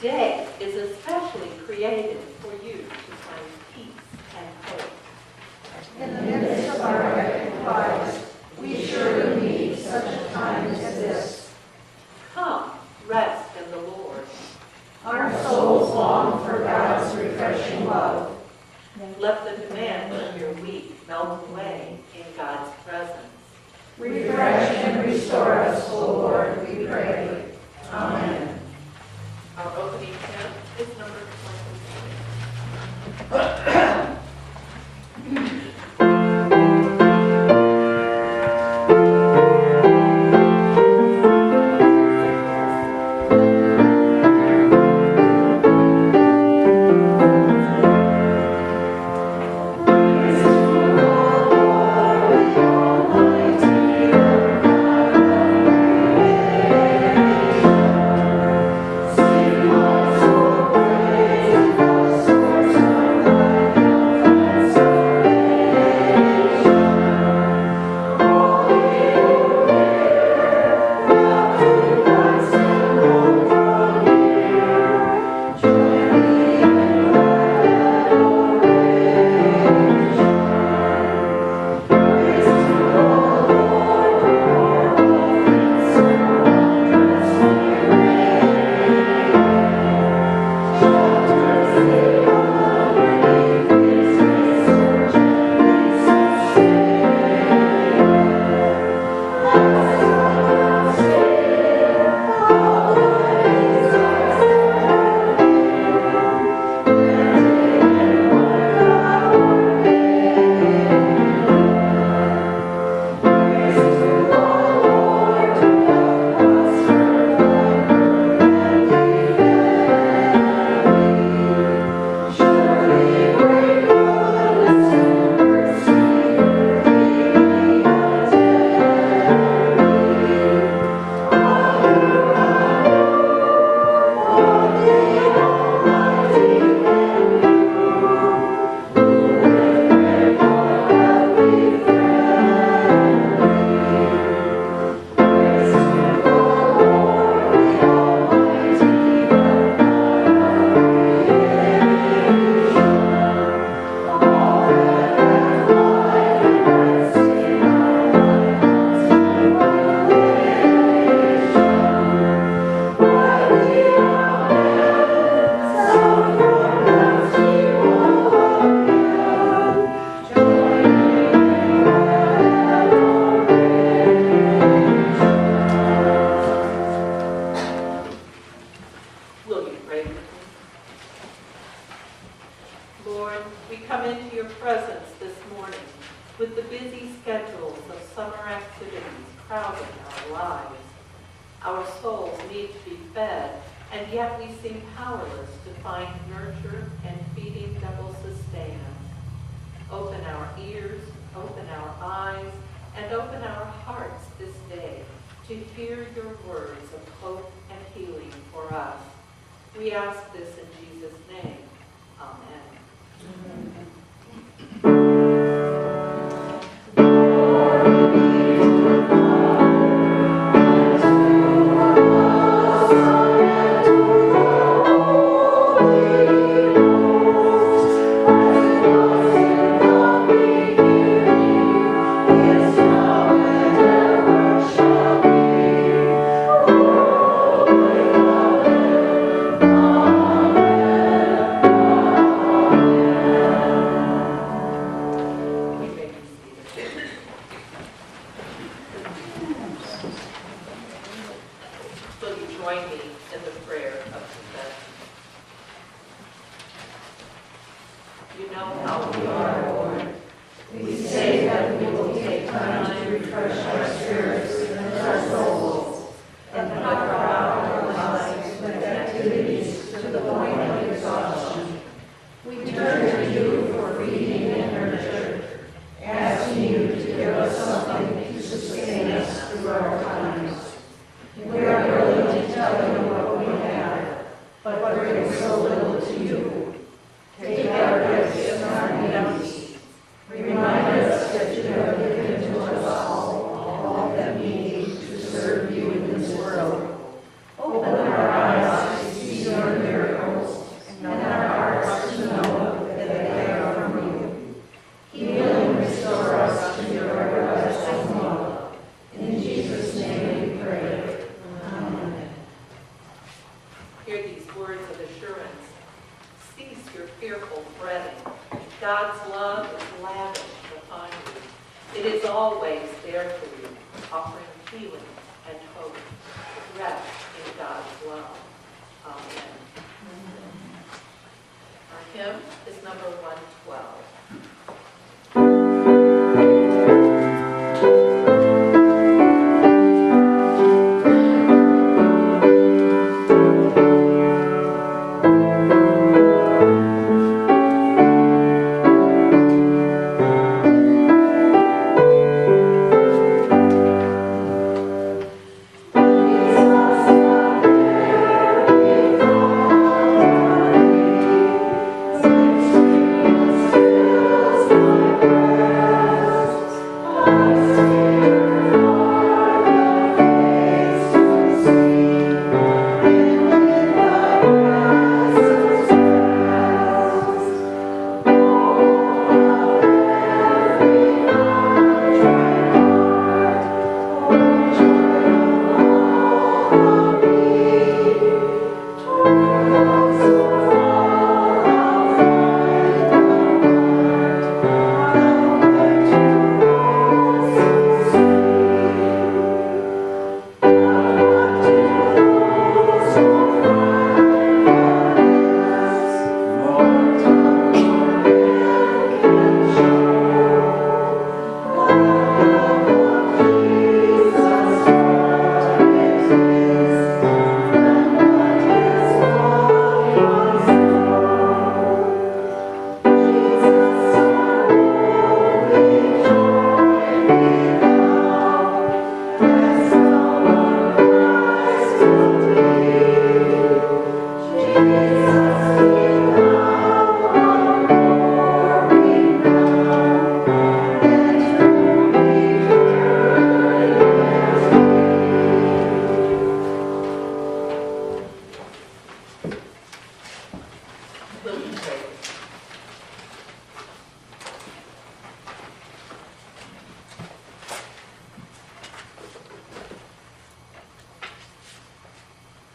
Today is especially created for you to find peace and hope. In the midst of our hectic lives, we surely need such a time as this. Come, rest in the Lord. Our souls long for God's refreshing love. Let the demands of your week melt away in God's presence. Refresh and restore us, O Lord, we pray. Amen. Our opening hymn is number 23. But bring so little to you. Take our gifts and our needs.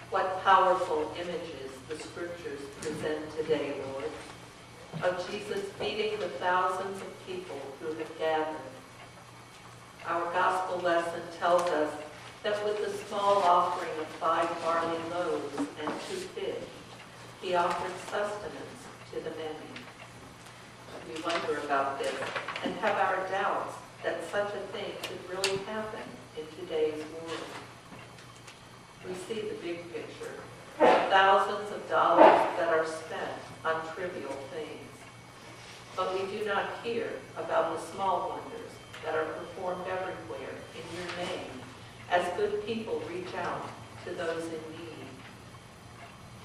What powerful images the scriptures present today, Lord, of Jesus feeding the thousands of people who have gathered. Our gospel lesson tells us that with the small offering of 5 barley loaves and 2 fish, he offered sustenance to the many. We wonder about this and have our doubts that such a thing could really happen in today's world. We see the big picture, thousands of dollars that are spent on trivial things. But we do not hear about the small wonders that are performed everywhere in your name as good people reach out to those in need.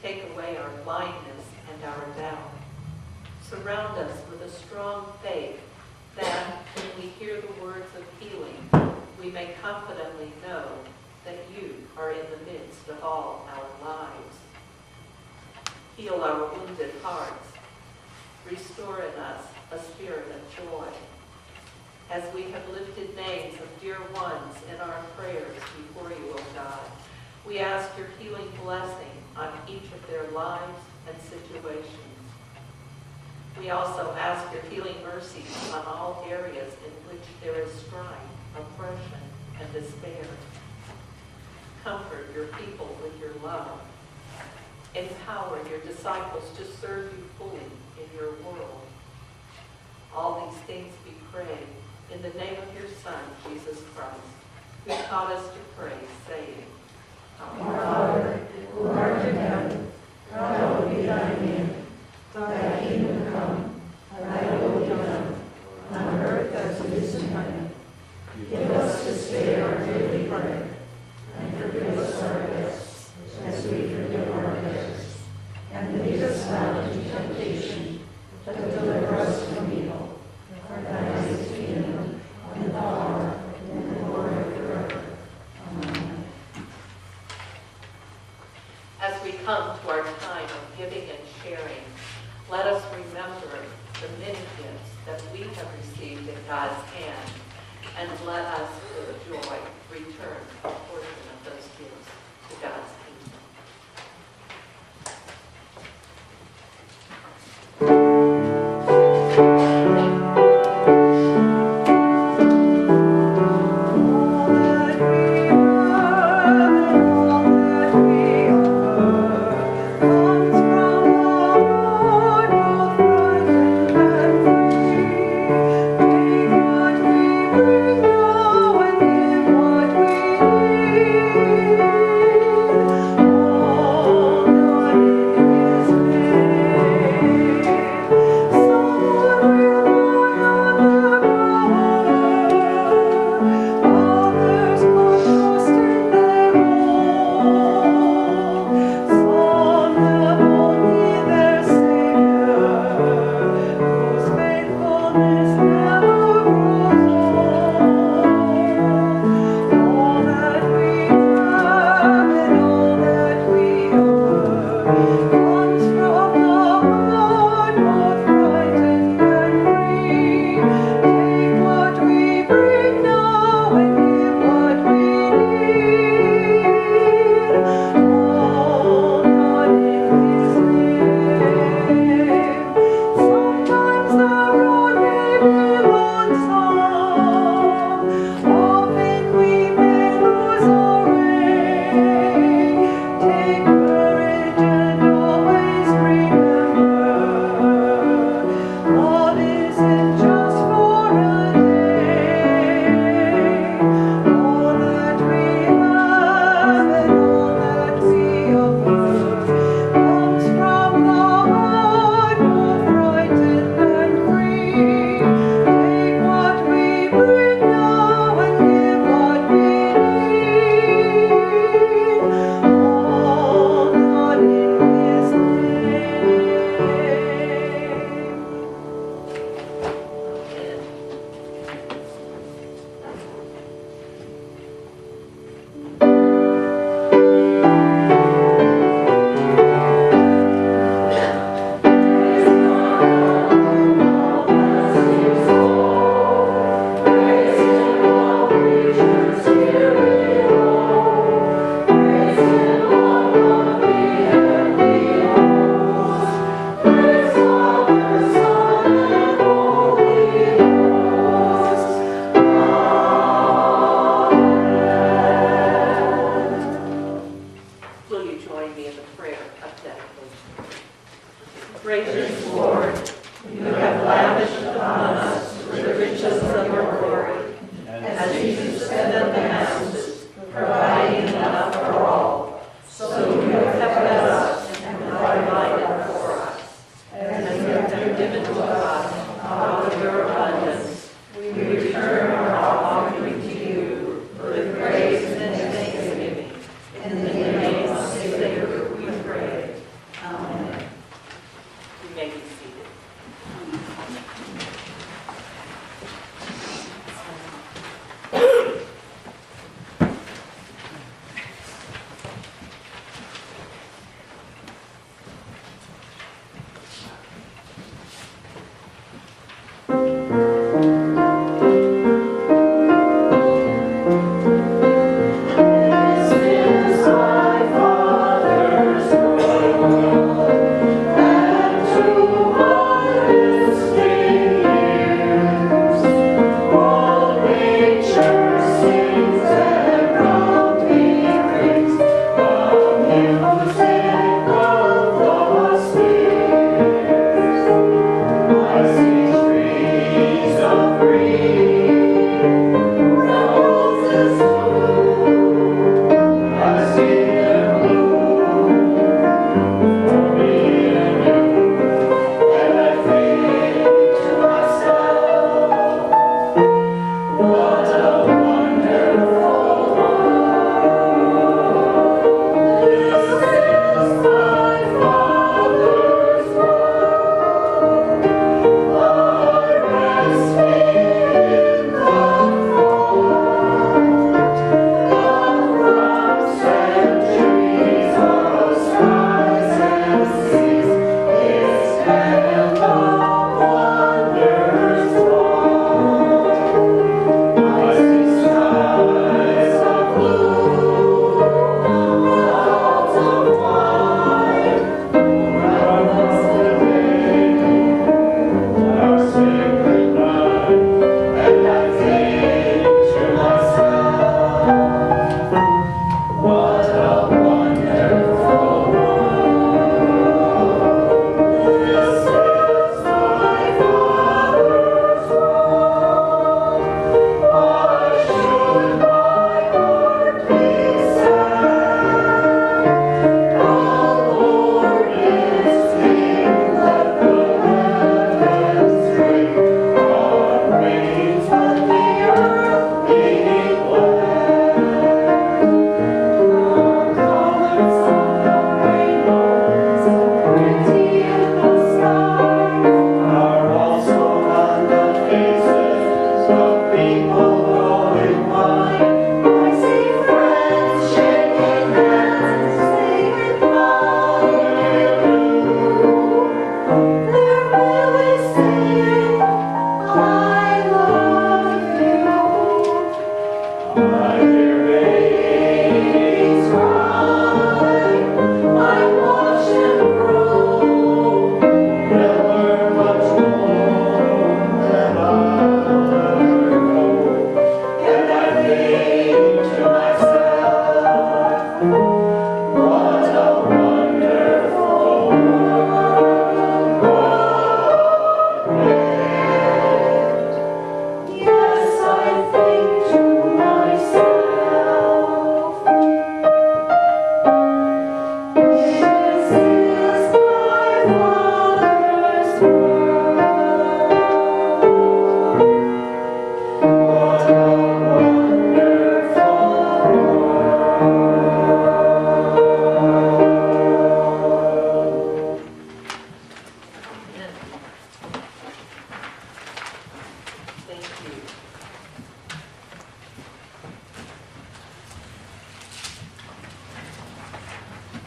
Take away our blindness and our doubt. Surround us with a strong faith that when we hear the words of healing, we may confidently know that you are in the midst of all our lives. Heal our wounded hearts. Restore in us a spirit of joy. As we have lifted names of dear ones in our prayers before you, O God, we ask your healing blessing on each of their lives and situations. We also ask your healing mercies on all areas in which there is strife, oppression, and despair. Comfort your people with your love. Empower your disciples to serve you fully in your world. All these things we pray in the name of your Son, Jesus Christ, who taught us to pray, saying, Our Father, who art in heaven, hallowed be thy name. Thy kingdom come, thy will be done, on earth as it is in heaven. Give us this day our daily bread, and forgive us our debts, as we forgive our debtors. And lead us not into temptation, but deliver us from evil. For thine is the kingdom, and the power, and the glory forever. Amen. As we come to our time of giving and sharing, let us remember the many gifts that we have received in God's hand, and let us with joy return a portion of those gifts to God's kingdom. What we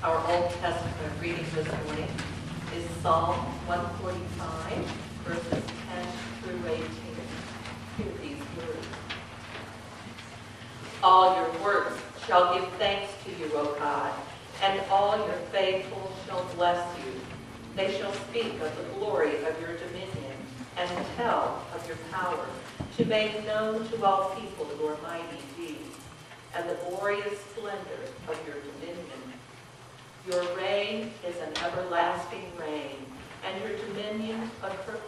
Our Old Testament reading this morning is Psalm 145, verses 10 through 18. Hear these words. All your works shall give thanks to you, O God, and all your faithful shall bless you. They shall speak of the glory of your dominion and tell of your power, to make known to all people your mighty deeds and the glorious splendor of your dominion. Your reign is an everlasting reign, and your dominion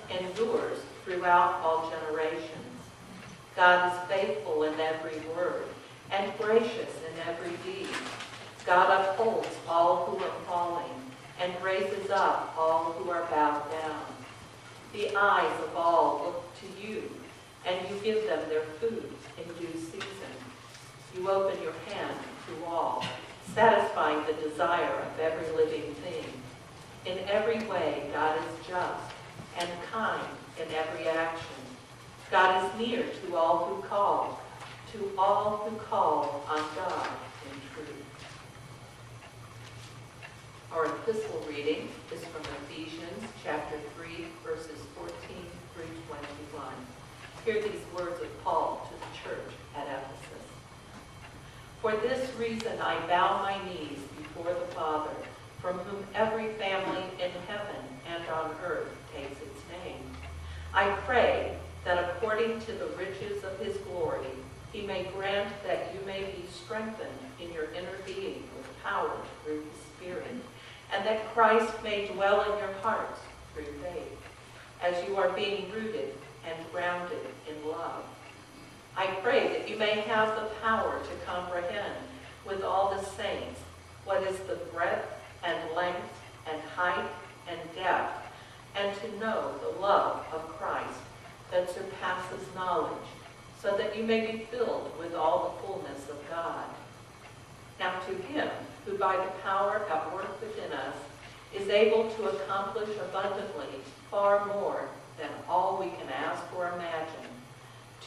endures throughout all generations. God is faithful in every word and gracious in every deed. God upholds all who are falling and raises up all who are bowed down. The eyes of all look to you, and you give them their food in due season. You open your hand to all, satisfying the desire of every living thing. In every way, God is just and kind in every action. God is near to all who call on God in truth. Our epistle reading is from Ephesians chapter 3, verses 14 through 21. Hear these words of Paul to the church at Ephesus. For this reason I bow my knees before the Father, from whom every family in heaven and on earth takes its name. I pray that according to the riches of his glory, he may grant that you may be strengthened in your inner being with power through his Spirit, and that Christ may dwell in your hearts through faith, as you are being rooted and grounded in love. I pray that you may have the power to comprehend with all the saints what is the breadth and length and height and depth, and to know the love of Christ that surpasses knowledge, so that you may be filled with all the fullness of God. Now to him who by the power at work within us is able to accomplish abundantly far more than all we can ask or imagine,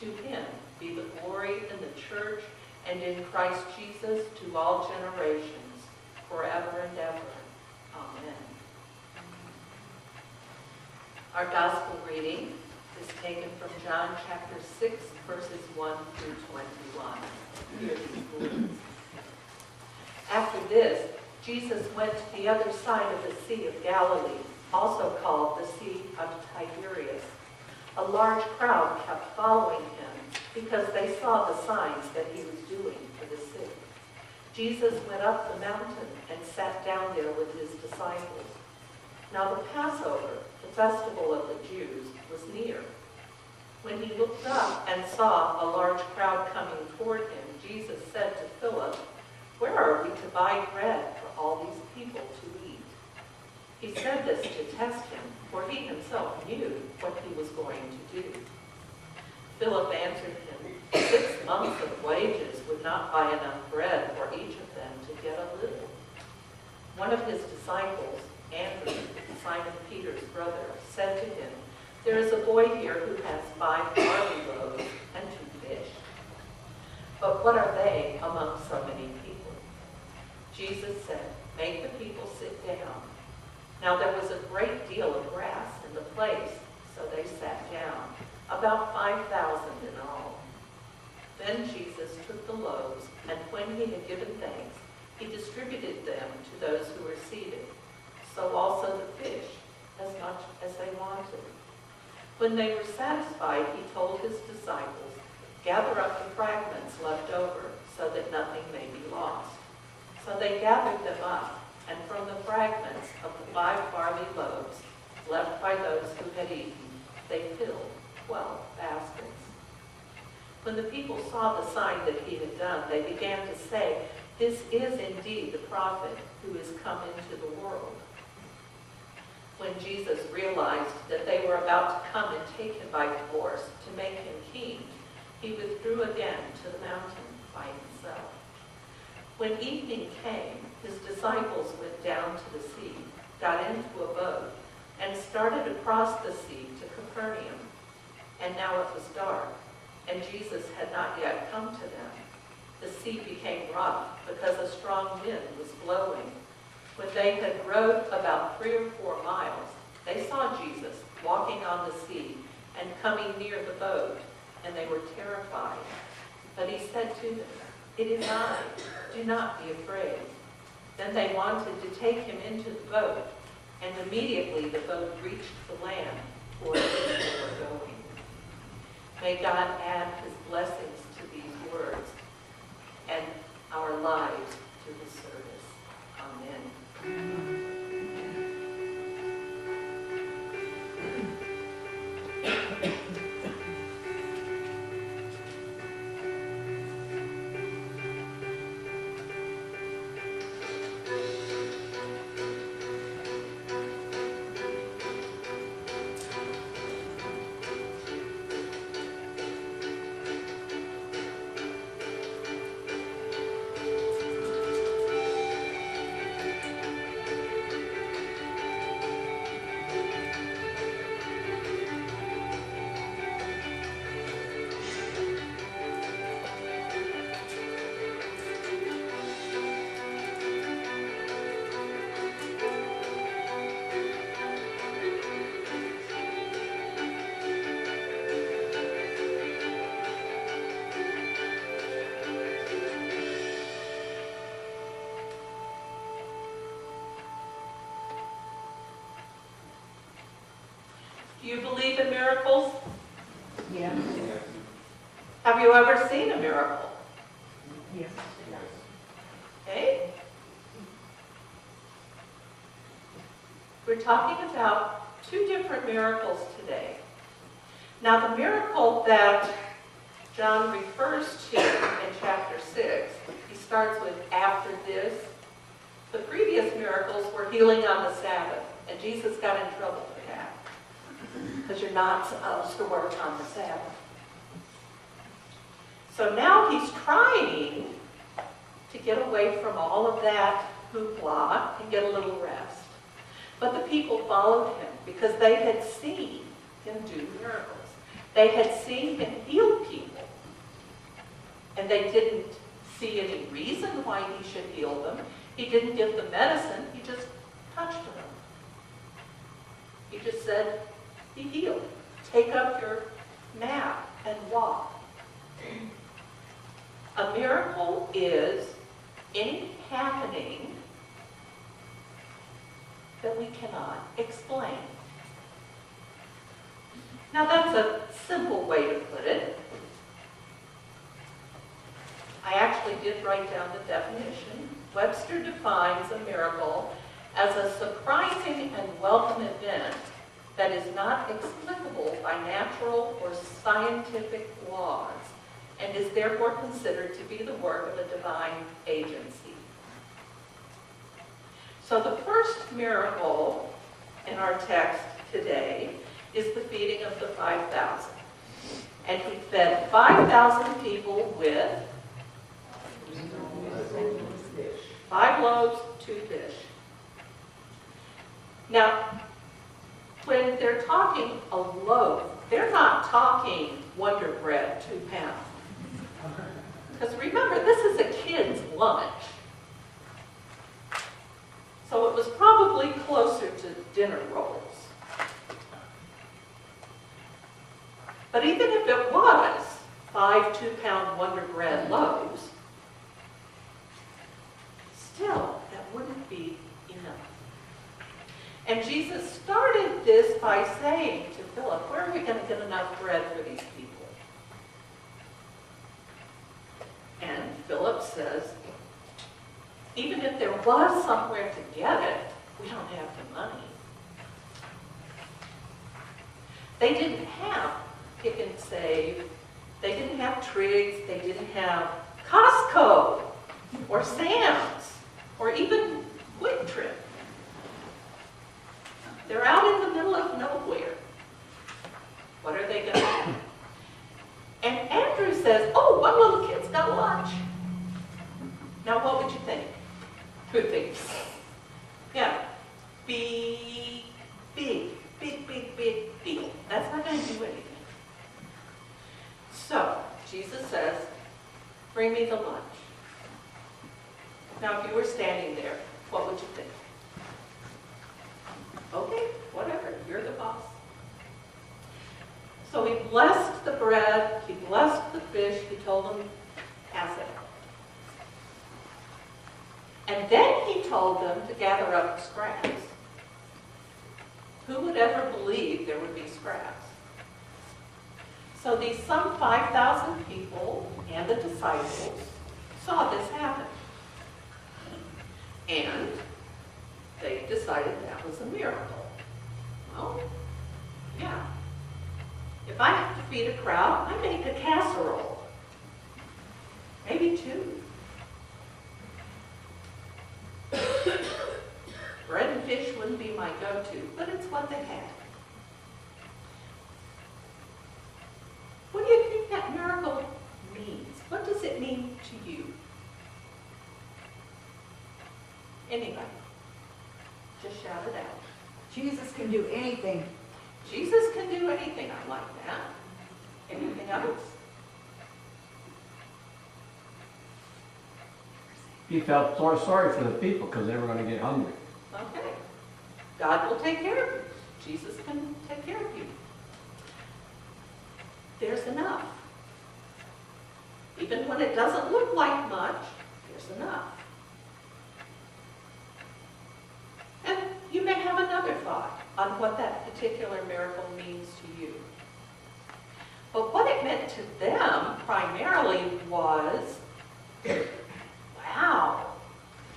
to him be the glory in the church and in Christ Jesus to all generations, forever and ever. Amen. Our gospel reading is taken from John chapter 6, verses 1 through 21. Hear these words. After this, Jesus went to the other side of the Sea of Galilee, also called the Sea of Tiberias. A large crowd kept following him because they saw the signs that he was doing for the sick. Jesus went up the mountain and sat down there with his disciples. Now the Passover, the festival of the Jews, was near. When he looked up and saw a large crowd coming toward him, Jesus said to Philip, "Where are we to buy bread for all these people to eat?" He said this to test him, for he himself knew what he was going to do. Philip answered him, 6 months of wages would not buy enough bread for each of them to get a little. One of his disciples, Andrew, Simon Peter's brother, said to him, "There is a boy here who has 5 barley loaves and 2 fish. But what are they among so many people?" Jesus said, "Make the people sit down." Now there was a great deal of grass in the place, so they sat down, about 5,000 in all. Then Jesus took the loaves, and when he had given thanks, he distributed them to those who were seated. So also the fish, as much as they wanted. When they were satisfied, he told his disciples, "Gather up the fragments left over, so that nothing may be lost." So they gathered them up, and from the fragments of the 5 barley loaves left by those who had eaten, they filled 12 baskets. When the people saw the sign that he had done, they began to say, "This is indeed the prophet who is come into the world." When Jesus realized that they were about to come and take him by force to make him king, he withdrew again to the mountain by himself. When evening came, his disciples went down to the sea, got into a boat, and started across the sea to Capernaum. And now it was dark, and Jesus had not yet come to them. The sea became rough because a strong wind was blowing. When they had rowed about 3 or 4 miles, they saw Jesus walking on the sea and coming near the boat, and they were terrified. But he said to them, "It is I, do not be afraid." Then they wanted to take him into the boat, and immediately the boat reached the land toward which they were going. May God add his blessings to these words and our lives to his service. Amen. Do you believe in miracles? Yes. Have you ever seen a miracle? Yes. Okay? We're talking about 2 different miracles today. Now, the miracle that John refers to in chapter 6, he starts with "after this." The previous miracles were healing on the Sabbath, and Jesus got in trouble for that, because you're not supposed to work on the Sabbath. So now he's trying to get away from all of that hoopla and get a little rest. But the people followed him because they had seen him do miracles. They had seen him heal people. And they didn't see any reason why he should heal them. He didn't give them medicine, he just touched them. He just said, "Be healed. Take up your mat and walk." A miracle is any happening that we cannot explain. Now that's a simple way to put it. I actually did write down the definition. Webster defines a miracle as a surprising and welcome event that is not explicable by natural or scientific laws and is therefore considered to be the work of a divine agency. So the first miracle in our text today is the feeding of the 5,000. And he fed 5,000 people with 5 loaves, 2 fish. Now, when they're talking a loaf, they're not talking Wonder Bread 2 pounds. Because remember, this is a kid's lunch. So it was probably closer to dinner rolls. But even if it was 5 2-pound Wonder Bread loaves, still, that wouldn't be enough. And Jesus started this by saying to Philip, "Where are we going to get enough bread for these people?" And Philip says, "Even if there was somewhere to get it, we don't have the money." They didn't have Pick and Save. They didn't have Triggs. They didn't have Costco or Sam's or even Quick Trip. They're out in the middle of nowhere. What are they going to do? And Andrew says, "Oh, one little kid's got lunch." Now, what would you think? Who thinks? Yeah. Big deal. That's not going to do anything. So, Jesus says, "Bring me the lunch." Now, if you were standing there, What would you think? Okay, whatever, you're the boss. So he blessed the bread, he blessed the fish, he told them, pass it. And then he told them to gather up scraps. Who would ever believe there would be scraps? So these some 5,000 people and the disciples saw this happen. And they decided that was a miracle. Well, yeah. If I have to feed a crowd, I make a casserole. Maybe two. Bread and fish wouldn't be my go-to, but it's what they had. What do you think that miracle means? What does it mean to you? Anybody? Just shout it out. Jesus can do anything. Jesus can do anything. I like that. Anything else? He felt sorry for the people because they were going to get hungry. Okay. God will take care of you. Jesus can take care of you. There's enough. Even when it doesn't look like much, there's enough. And you may have another thought on what that particular miracle means to you. But what it meant to them primarily was, wow,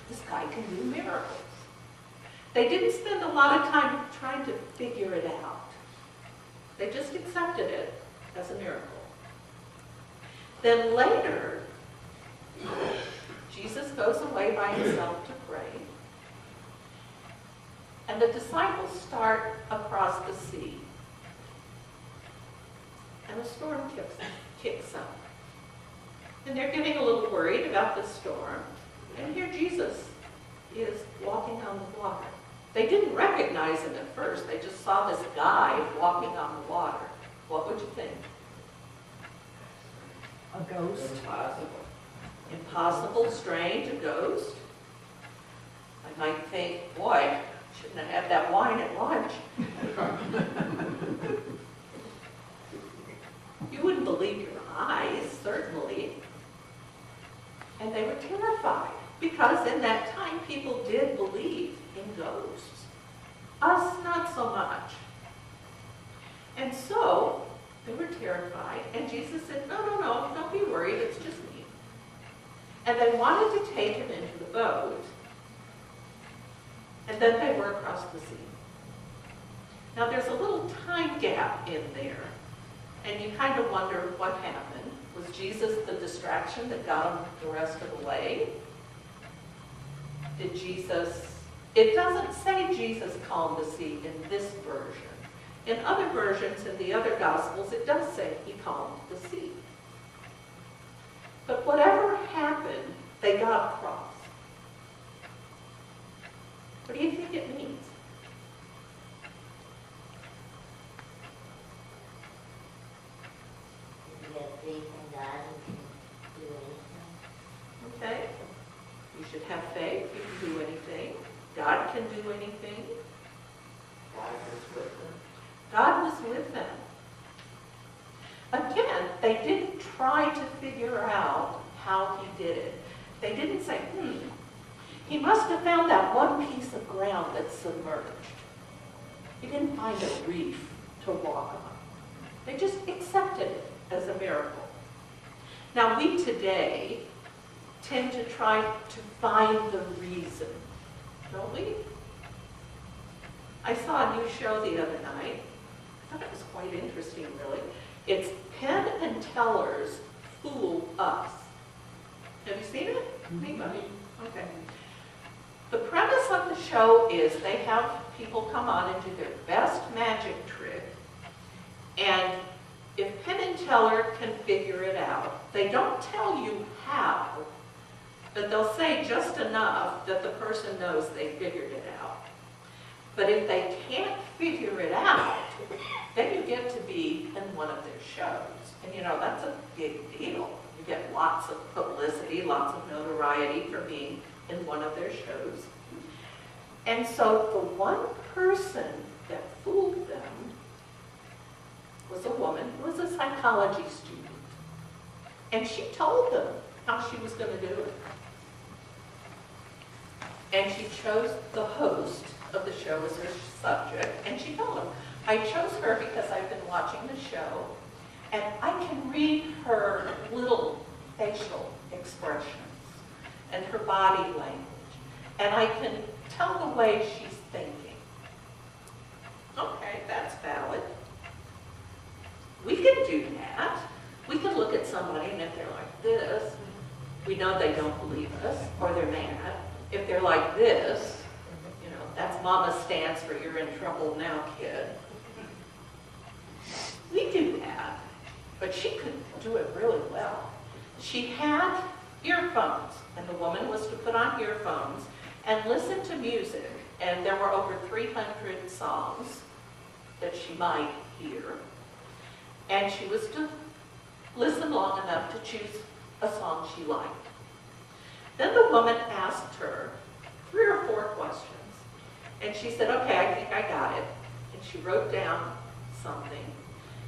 this guy can do miracles. They didn't spend a lot of time trying to figure it out. They just accepted it as a miracle. Then later, Jesus goes away by himself to pray. And the disciples start across the sea. And a storm kicks up. And they're getting a little worried about the storm. And here Jesus is walking on the water. They didn't recognize him at first. They just saw this guy walking on the water. What would you think? A ghost. Impossible. Impossible, strange, a ghost. I might think, boy, shouldn't have had that wine at lunch. You wouldn't believe your eyes, certainly. And they were terrified, because in that time people did believe in ghosts. Us, not so much. And so, they were terrified, and Jesus said, no, don't be worried, it's just me. And they wanted to take him into the boat, and then they were across the sea. Now there's a little time gap in there, and you kind of wonder what happened. Was Jesus the distraction that got him the rest of the way? Did Jesus... It doesn't say Jesus calmed the sea in this version. In other versions, in the other Gospels, it does say he calmed the sea. But whatever happened, they got across. What do you think it means? You have faith in God and can do anything. Okay? You should have faith. You can do anything. God can do anything. God was with them. God was with them. Again, they didn't try to figure out how he did it. They didn't say, he must have found that one piece of ground that's submerged. He didn't find a reef to walk on. They just accepted it as a miracle. Now, we today tend to try to find the reason, don't we? I saw a new show the other night. I thought it was quite interesting, really. It's Penn and Teller's Fool Us. Have you seen it? Anybody? Okay. The premise of the show is they have people come on and do their best magic trick, and if Penn and Teller can figure it out, they don't tell you how, but they'll say just enough that the person knows they figured it out. But if they can't figure it out, then you get to be in one of their shows. And you know, that's a big deal. You get lots of publicity, lots of notoriety for being in one of their shows. And so the one person that fooled them was a woman who was a psychology student. And she told them how she was going to do it. And she chose the host of the show as her subject. And she told them, I chose her because I've been watching the show, and I can read her little facial expressions and her body language, and I can tell the way she's thinking. Okay, that's valid. We can do that. We can look at somebody, and if they're like this, we know they don't believe us, or they're mad. If they're like this, you know, that's mama stance for you're in trouble now, kid. We do that, but she could do it really well. She had earphones, and the woman was to put on earphones and listen to music, and there were over 300 songs that she might hear, and she was to listen long enough to choose a song she liked. Then the woman asked her 3 or 4 questions, and she said, okay, I think I got it. And she wrote down something,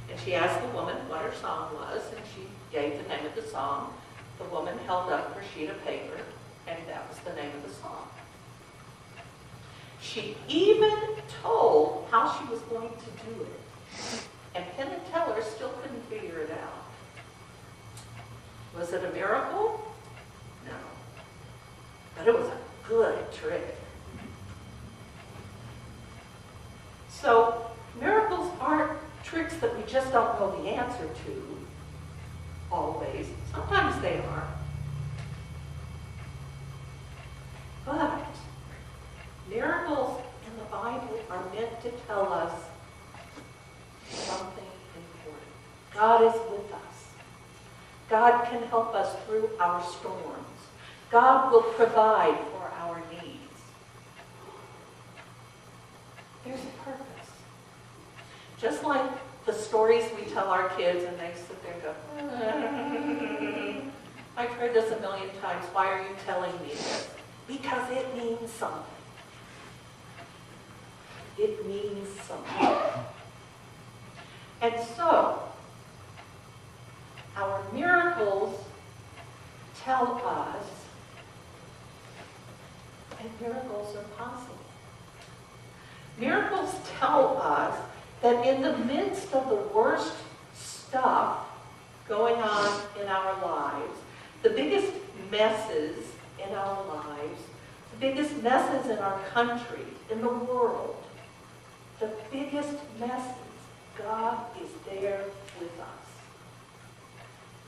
and she asked the woman what her song was, and she gave the name of the song. The woman held up her sheet of paper, and that was the name of the song. She even told how she was going to do it, and Penn and Teller still couldn't figure it out. Was it a miracle? No. But it was a good trick. So miracles aren't tricks that we just don't know the answer to, always. Sometimes they are. But miracles in the Bible are meant to tell us something important. God is with us. God can help us through our storms. God will provide for our needs. There's a purpose. Just like the stories we tell our kids and they sit there and go, I've heard this a million times. Why are you telling me this? Because it means something. It means something. And so, our miracles tell us that miracles are possible. Miracles tell us that in the midst of the worst stuff going on in our lives, the biggest messes in our lives, the biggest messes in our country, in the world, the biggest messes, God is there with us.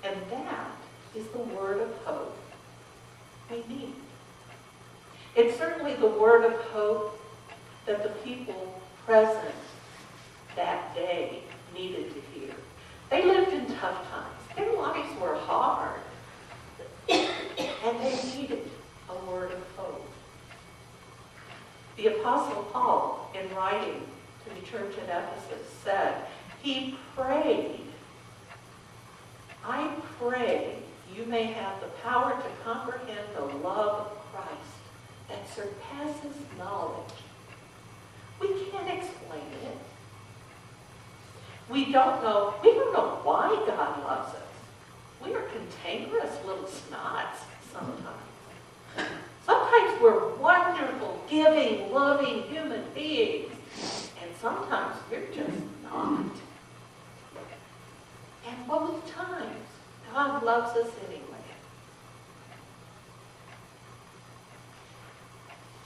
And that is the word of hope we need. It's certainly the word of hope that the people present that day needed to hear. They lived in tough times. Their lives were hard. And they needed a word of hope. The Apostle Paul, in writing to the church at Ephesus, said, he prayed, I pray you may have the power to comprehend the love of Christ that surpasses knowledge. We can't explain it. We don't know why God loves us. We are cantankerous little snots sometimes. Sometimes we're wonderful, giving, loving human beings. And sometimes we're just not. And both times, God loves us anyway.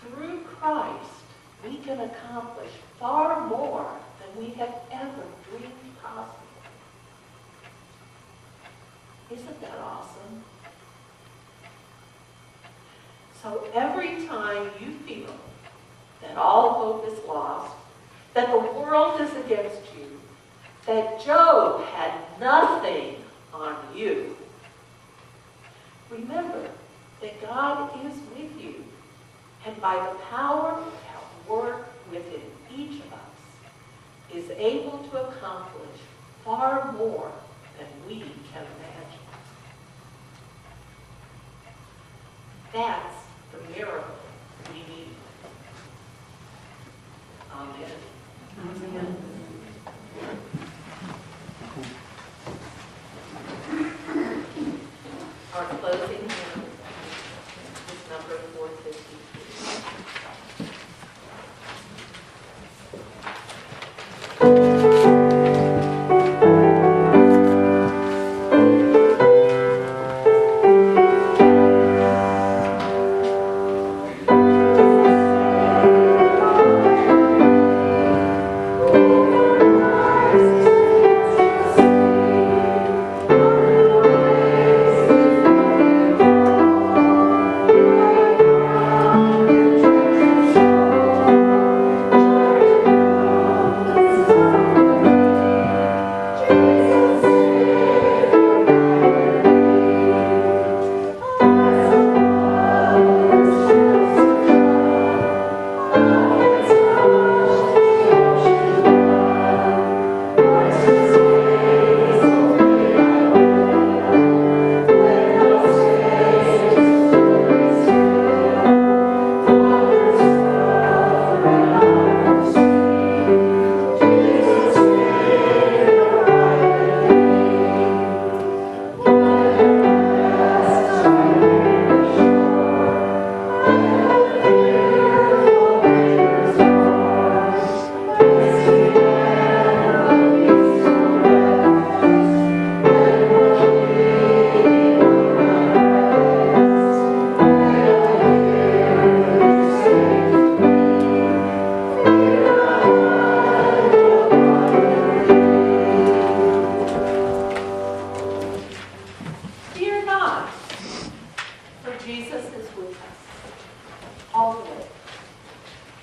Through Christ, we can accomplish far more than we have ever dreamed possible. Isn't that awesome? So every time you feel that all hope is lost, that the world is against you, that Job had nothing on you, remember that God is with you, and by the power at work within each of us, is able to accomplish far more than we can imagine. That's the miracle closing hymn is number 453.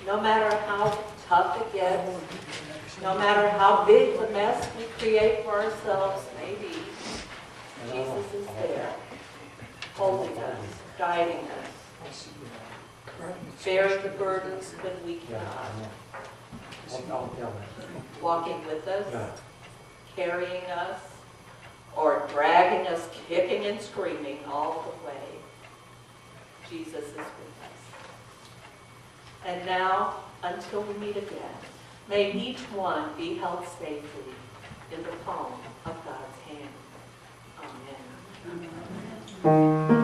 No matter how tough it gets, no matter how big the mess we create for ourselves may be, Jesus is there, holding us, guiding us, bearing the burdens when we cannot, walking with us, carrying us, or dragging us kicking and screaming all the way. Jesus is with us. And now, until we meet again, may each one be held safely in the palm of God's hand. Amen. Amen.